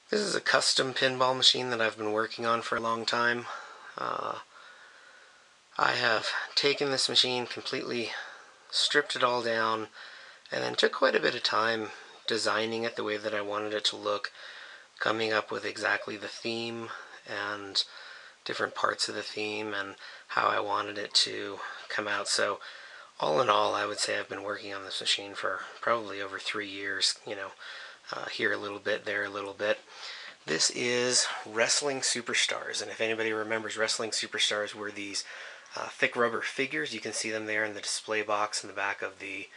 This is a custom pinball machine that I've been working on for a long time. I have taken this machine, completely stripped it all down, and then took quite a bit of time designing it the way that I wanted it to look, coming up with exactly the theme and different parts of the theme and how I wanted it to come out. So all in all, I would say I've been working on this machine for probably over 3 years, here a little bit, there a little bit. This is Wrestling Superstars, and if anybody remembers, Wrestling Superstars were these thick rubber figures. You can see them there in the display box in the back of the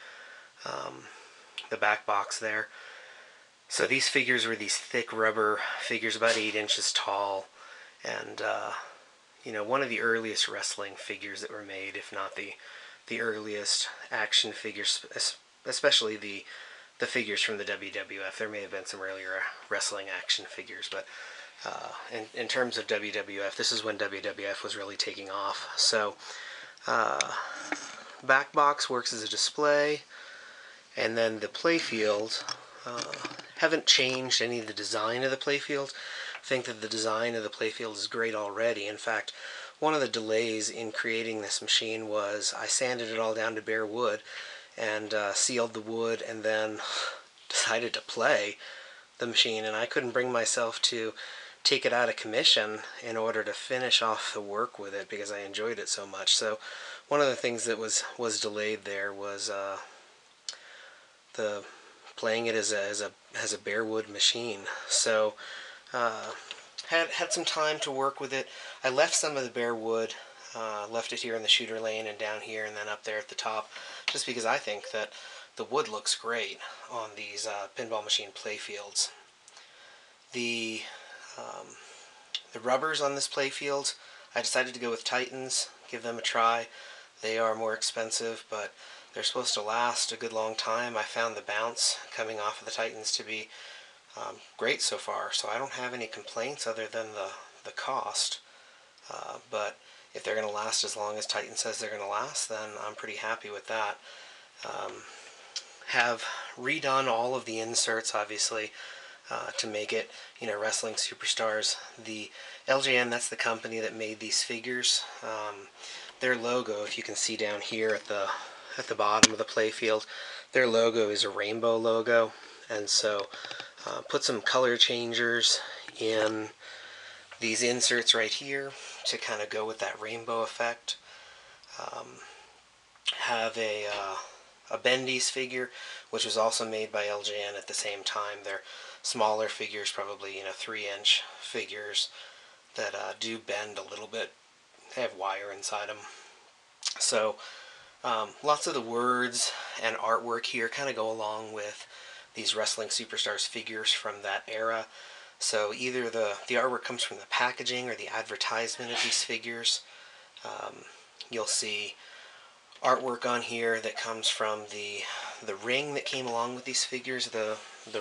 back box there. So these figures were these thick rubber figures, about 8 inches tall, and one of the earliest wrestling figures that were made, if not the earliest action figures, especially the figures from the WWF. There may have been some earlier wrestling action figures, but in terms of WWF, this is when WWF was really taking off. So backbox works as a display, and then the playfield, haven't changed any of the design of the playfield. I think that the design of the playfield is great already. In fact, one of the delays in creating this machine was I sanded it all down to bare wood and sealed the wood, and then decided to play the machine, and I couldn't bring myself to take it out of commission in order to finish off the work with it because I enjoyed it so much. So one of the things that was delayed there was the playing it as a bare wood machine. So had some time to work with it. I left some of the bare wood, left it here in the shooter lane and down here and then up there at the top, just because I think that the wood looks great on these pinball machine playfields. The rubbers on this playfield, I decided to go with Titans, give them a try. They are more expensive, but they're supposed to last a good long time. I found the bounce coming off of the Titans to be great so far, so I don't have any complaints other than the cost. But if they're going to last as long as Titan says they're going to last, then I'm pretty happy with that. Have redone all of the inserts, obviously, to make it, Wrestling Superstars. The LJN, that's the company that made these figures. Their logo, if you can see down here at the bottom of the playfield, their logo is a rainbow logo, and so put some color changers in these inserts right here to kind of go with that rainbow effect. Have a Bendy's figure, which was also made by LJN at the same time. They're smaller figures, probably 3-inch figures that do bend a little bit. They have wire inside them. So lots of the words and artwork here kind of go along with these Wrestling Superstars figures from that era. So either the artwork comes from the packaging or the advertisement of these figures. You'll see artwork on here that comes from the ring that came along with these figures. The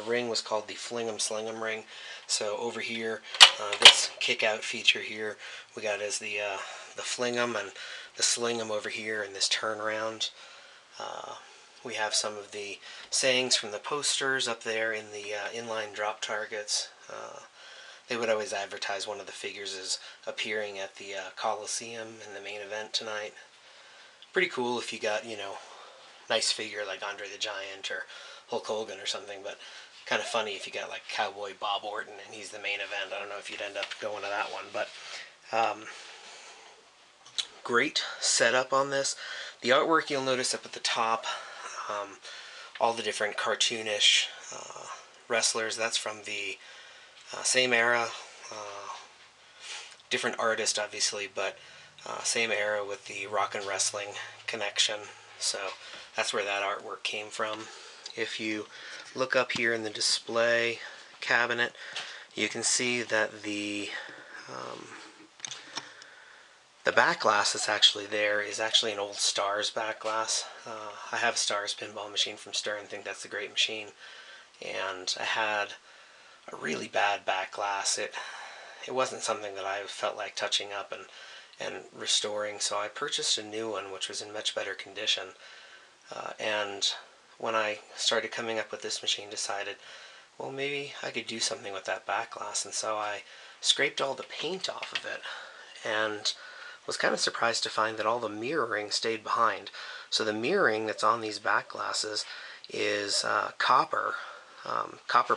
ring was called the Fling'em Sling'em ring. So over here, this kick-out feature here, we got as the Fling'em, and the Sling'em over here in this turnaround. We have some of the sayings from the posters up there in the inline drop targets. They would always advertise one of the figures as appearing at the Coliseum in the main event tonight. Pretty cool if you got, nice figure like Andre the Giant or Hulk Hogan or something, but kind of funny if you got like Cowboy Bob Orton and he's the main event. I don't know if you'd end up going to that one, but great setup on this. The artwork you'll notice up at the top, all the different cartoonish wrestlers, that's from the same era, different artist obviously, but same era with the rock and wrestling connection. So that's where that artwork came from. If you look up here in the display cabinet, you can see that the backglass that's actually there is actually an old Stars backglass. I have a Stars pinball machine from Stern. I think that's a great machine. And I had a really bad backglass. It wasn't something that I felt like touching up and restoring, so I purchased a new one which was in much better condition. And when I started coming up with this machine, decided well, maybe I could do something with that backglass, and so I scraped all the paint off of it, and was kind of surprised to find that all the mirroring stayed behind. So the mirroring that's on these backglasses is copper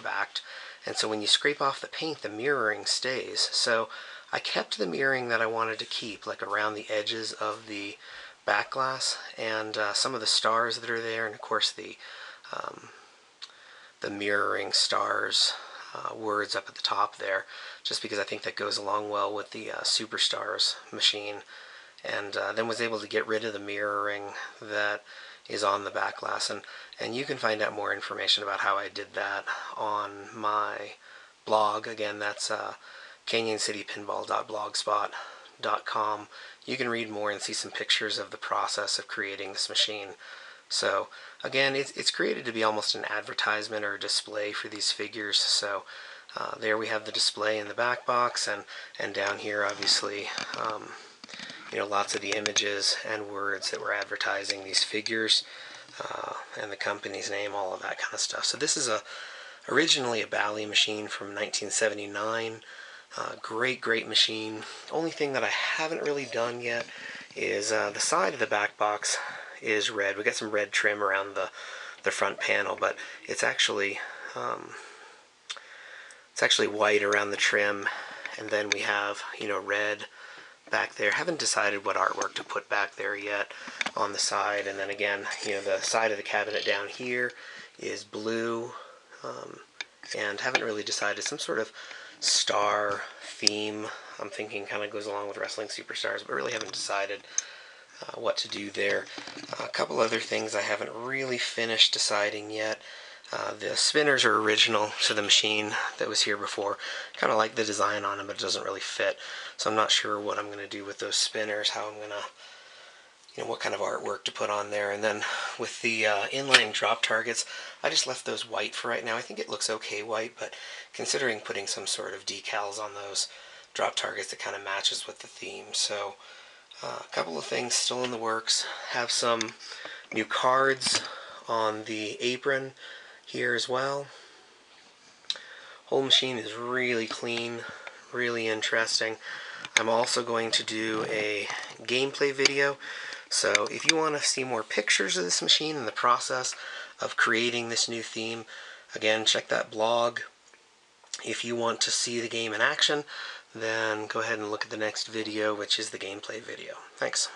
backed, and so when you scrape off the paint, the mirroring stays. So I kept the mirroring that I wanted to keep, like around the edges of the backglass, and some of the stars that are there, and of course the mirroring stars words up at the top there, just because I think that goes along well with the Superstars machine. And then was able to get rid of the mirroring that is on the backglass, and you can find out more information about how I did that on my blog. Again, that's CanonCityPinball.blogspot.com. You can read more and see some pictures of the process of creating this machine. So again, it's created to be almost an advertisement or a display for these figures. So there we have the display in the back box, and down here obviously lots of the images and words that were advertising these figures, and the company's name, all of that kind of stuff. So this is originally a Bally machine from 1979. Great machine. Only thing that I haven't really done yet is the side of the back box is red. We got some red trim around the front panel, but it's actually white around the trim, and then we have red back there. Haven't decided what artwork to put back there yet on the side. And then again, the side of the cabinet down here is blue, and haven't really decided. Some sort of star theme I'm thinking kind of goes along with Wrestling Superstars, but really haven't decided what to do there. A couple other things I haven't really finished deciding yet. The spinners are original to the machine that was here before. Kind of like the design on them, but it doesn't really fit. So I'm not sure what I'm going to do with those spinners, how I'm going to, what kind of artwork to put on there. And then with the inline drop targets, I just left those white for right now. I think it looks okay white, but considering putting some sort of decals on those drop targets, that kind of matches with the theme. So a couple of things still in the works. Have some new cards on the apron here as well. Whole machine is really clean, really interesting. I'm also going to do a gameplay video, so if you want to see more pictures of this machine and the process of creating this new theme, again, check that blog. If you want to see the game in action, then go ahead and look at the next video, which is the gameplay video. Thanks.